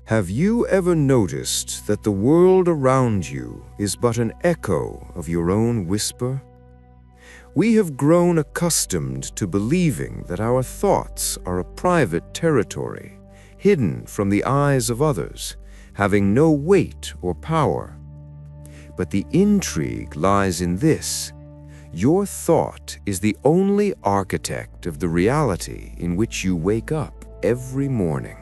Have you ever noticed that the world around you is but an echo of your own whisper? We have grown accustomed to believing that our thoughts are a private territory, hidden from the eyes of others, having no weight or power. But the intrigue lies in this: your thought is the only architect of the reality in which you wake up every morning.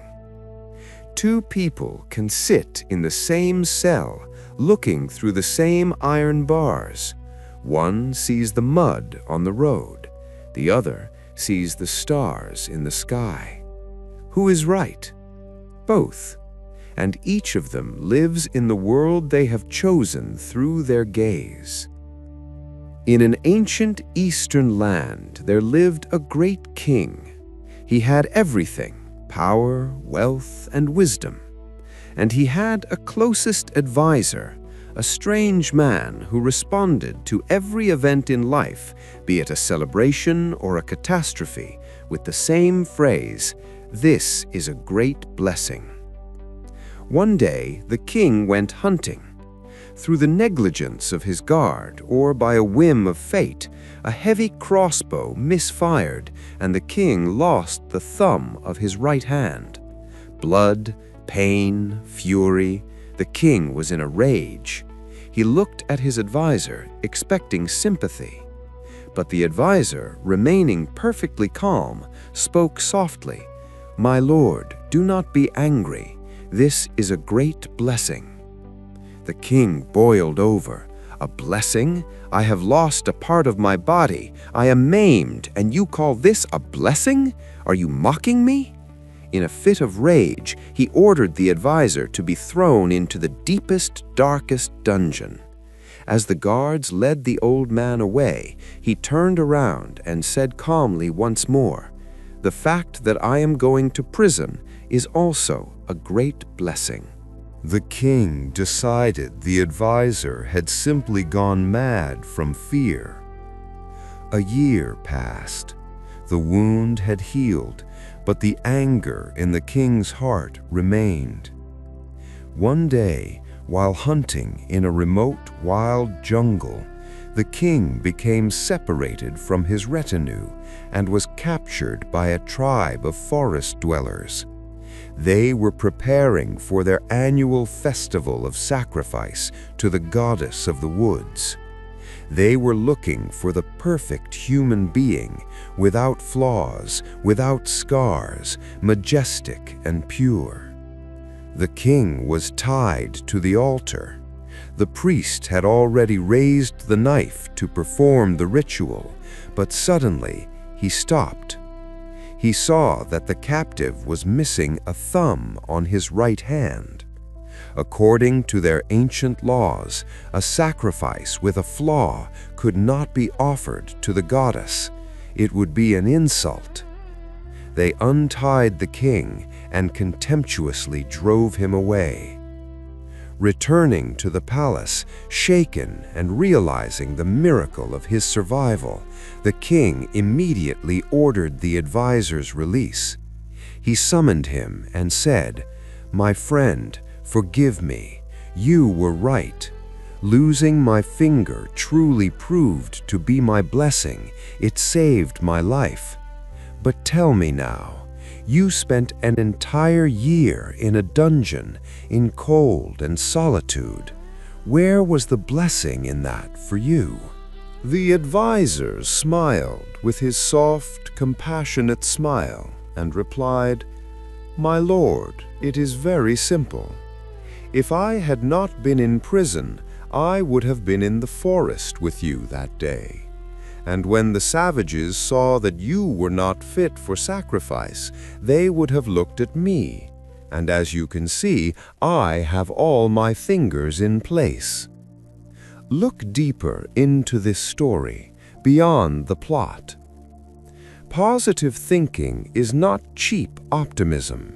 Two people can sit in the same cell, looking through the same iron bars. One sees the mud on the road, the other sees the stars in the sky. Who is right? Both. And each of them lives in the world they have chosen through their gaze. In an ancient eastern land, there lived a great king. He had everything: power, wealth, and wisdom. And he had a closest advisor, a strange man who responded to every event in life, be it a celebration or a catastrophe, with the same phrase, "This is a great blessing." One day, the king went hunting. Through the negligence of his guard, or by a whim of fate, a heavy crossbow misfired, and the king lost the thumb of his right hand. Blood, pain, fury. The king was in a rage. He looked at his advisor, expecting sympathy. But the advisor, remaining perfectly calm, spoke softly, "My lord, do not be angry. This is a great blessing." The king boiled over. "A blessing? I have lost a part of my body. I am maimed, and you call this a blessing? Are you mocking me?" In a fit of rage, he ordered the advisor to be thrown into the deepest, darkest dungeon. As the guards led the old man away, he turned around and said calmly once more, "The fact that I am going to prison is also a great blessing." The king decided the advisor had simply gone mad from fear. A year passed. The wound had healed, but the anger in the king's heart remained. One day, while hunting in a remote, wild jungle, the king became separated from his retinue and was captured by a tribe of forest dwellers. They were preparing for their annual festival of sacrifice to the goddess of the woods. They were looking for the perfect human being, without flaws, without scars, majestic and pure. The king was tied to the altar. The priest had already raised the knife to perform the ritual, but suddenly he stopped. He saw that the captive was missing a thumb on his right hand. According to their ancient laws, a sacrifice with a flaw could not be offered to the goddess. It would be an insult. They untied the king and contemptuously drove him away. Returning to the palace, shaken and realizing the miracle of his survival, the king immediately ordered the advisor's release. He summoned him and said, "My friend, forgive me. You were right. Losing my finger truly proved to be my blessing. It saved my life. But tell me now, you spent an entire year in a dungeon, in cold and solitude. Where was the blessing in that for you?" The advisor smiled with his soft, compassionate smile and replied, "My lord, it is very simple. If I had not been in prison, I would have been in the forest with you that day. And when the savages saw that you were not fit for sacrifice, they would have looked at me. And as you can see, I have all my fingers in place." Look deeper into this story, beyond the plot. Positive thinking is not cheap optimism.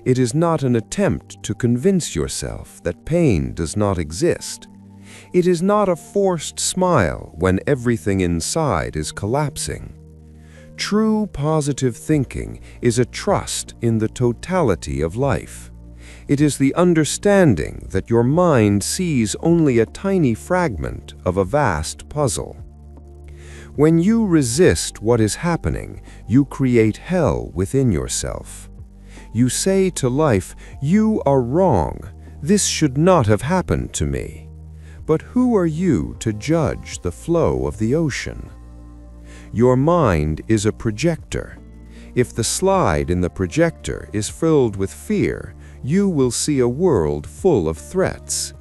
It is not an attempt to convince yourself that pain does not exist. It is not a forced smile when everything inside is collapsing. True positive thinking is a trust in the totality of life. It is the understanding that your mind sees only a tiny fragment of a vast puzzle. When you resist what is happening, you create hell within yourself. You say to life, "You are wrong. This should not have happened to me." But who are you to judge the flow of the ocean? Your mind is a projector. If the slide in the projector is filled with fear, you will see a world full of threats.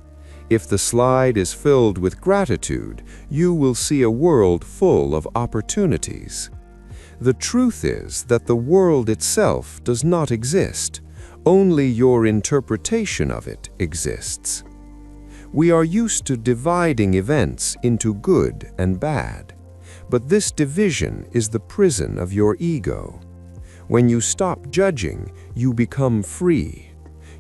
If the slide is filled with gratitude, you will see a world full of opportunities. The truth is that the world itself does not exist. Only your interpretation of it exists. We are used to dividing events into good and bad, but this division is the prison of your ego. When you stop judging, you become free.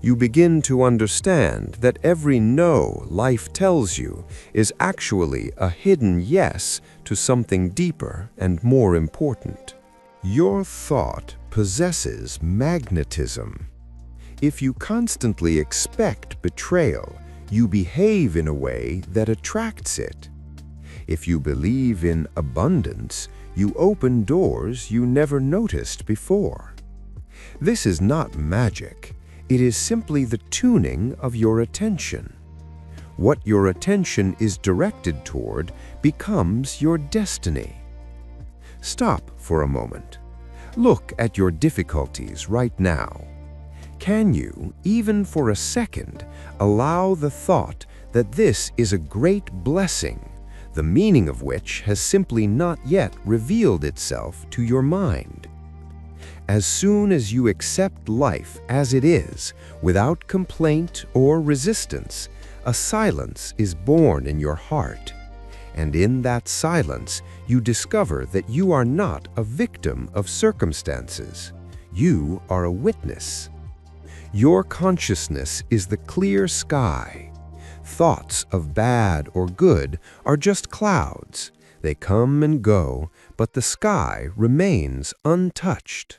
You begin to understand that every no life tells you is actually a hidden yes to something deeper and more important. Your thought possesses magnetism. If you constantly expect betrayal, you behave in a way that attracts it. If you believe in abundance, you open doors you never noticed before. This is not magic. It is simply the tuning of your attention. What your attention is directed toward becomes your destiny. Stop for a moment. Look at your difficulties right now. Can you, even for a second, allow the thought that this is a great blessing, the meaning of which has simply not yet revealed itself to your mind? As soon as you accept life as it is, without complaint or resistance, a silence is born in your heart. And in that silence, you discover that you are not a victim of circumstances. You are a witness. Your consciousness is the clear sky. Thoughts of bad or good are just clouds. They come and go, but the sky remains untouched.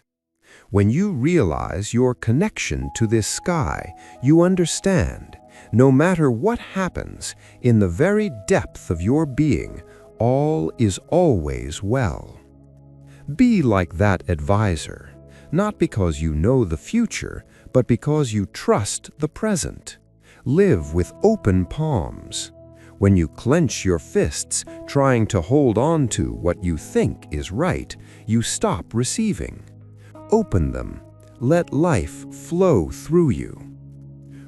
When you realize your connection to this sky, you understand, no matter what happens, in the very depth of your being, all is always well. Be like that advisor, not because you know the future, but because you trust the present. Live with open palms. When you clench your fists, trying to hold on to what you think is right, you stop receiving. Open them. Let life flow through you.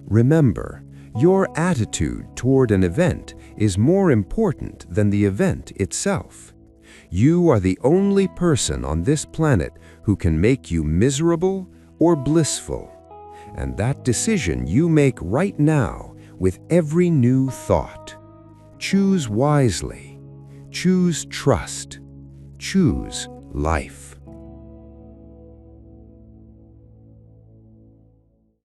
Remember, your attitude toward an event is more important than the event itself. You are the only person on this planet who can make you miserable or blissful. And that decision you make right now with every new thought. Choose wisely. Choose trust. Choose life.